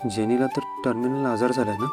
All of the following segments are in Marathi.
जेनीला तर टर्मिनल आजार झालाय ना.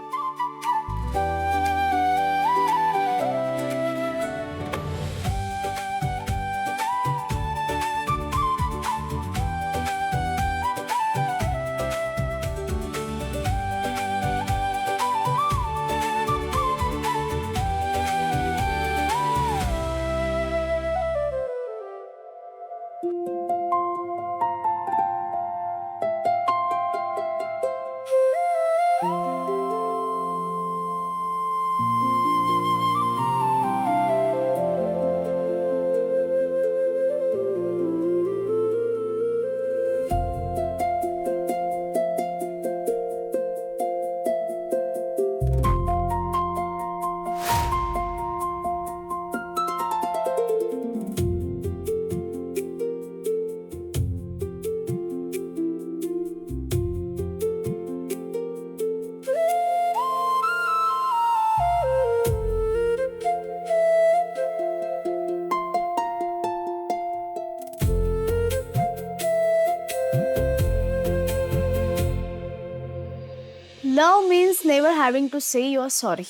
Love means never having to say you are sorry.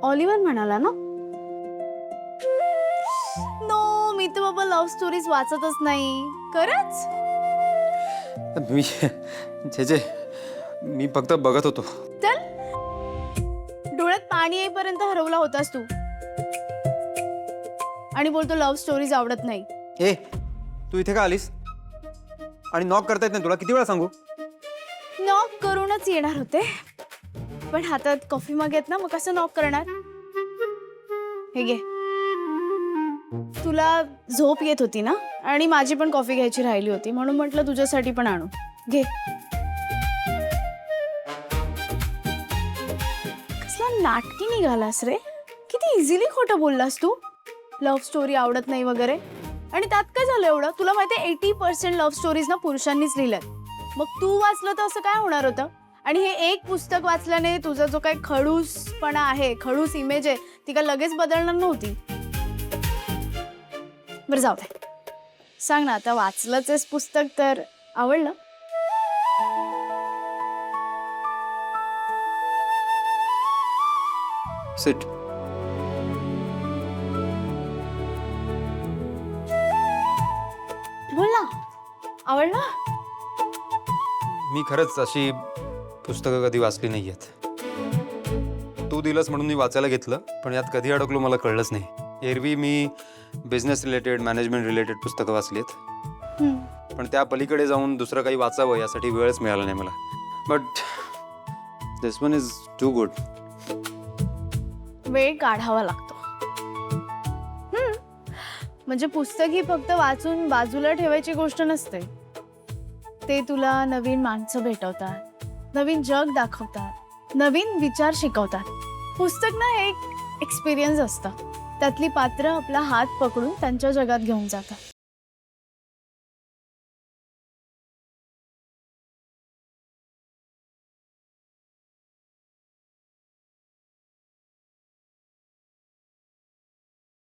Oliver म्हणाला ना. नो, मी तर बाबा लव्ह स्टोरीज वाचतच नाही. खरंच? मी जे मी फक्त बघत होतो. चल, डोळ्यात पाणी येईपर्यंत हरवला होतास तू आणि बोलतो लव्ह स्टोरीज आवडत नाही. ए, तू इथे का आलीस? आणि नॉक करता येत नाही तुला? किती वेळा सांगू? नॉक करूनच येणार होते, पण हातात कॉफी मग येत ना, मग कसं नॉक करणार? हे घे. तुला झोप येत होती ना, आणि माझी पण कॉफी घ्यायची राहिली होती, म्हणून म्हटलं तुझ्यासाठी पण आणू. घे. कसला नाटकी निघालास रे. किती इझिली खोटं बोललास तू. लव्ह स्टोरी आवडत नाही वगैरे. आणि त्यात काय झालं एवढं? तुला माहिती आहे 80% लव्ह स्टोरीज ना पुरुषांनीच लिहिल्यात. मग तू वाचलं तर असं काय होणार होतं? आणि हे एक पुस्तक वाचल्याने तुझा जो काही खडूसपणा आहे, खडूस इमेज आहे, ती काय लगेच बदलणार नव्हती. बरं जाऊ दे. सांग ना, आता वाचलंच आहेस पुस्तक तर आवडलं? सिट. बोल ना, आवडलं? मी खरंच अशी पुस्तकं कधी वाचली नाहीयेत. तू दिलंस म्हणून मी वाचायला घेतलं, पण यात कधी अडकलो मला कळलंच नाही. एरवी मी बिझनेस रिलेटेड, मॅनेजमेंट रिलेटेड पुस्तकं वाचलीत, पण त्या पलीकडे जाऊन दुसरं काही वाचावं यासाठी वेळच मिळाला नाही मला. But this one is too good. वेळ काढावा लागतो. म्हणजे पुस्तक ही फक्त वाचून बाजूला ठेवायची गोष्ट नसते. ते तुला नवीन माणसं भेटवतात, नवीन जग दाखवतात, नवीन विचार शिकवतात. पुस्तक ना हे एक एक्सपिरियन्स असतं. त्यातली पात्र आपला हात पकडून त्यांच्या जगात घेऊन जातात.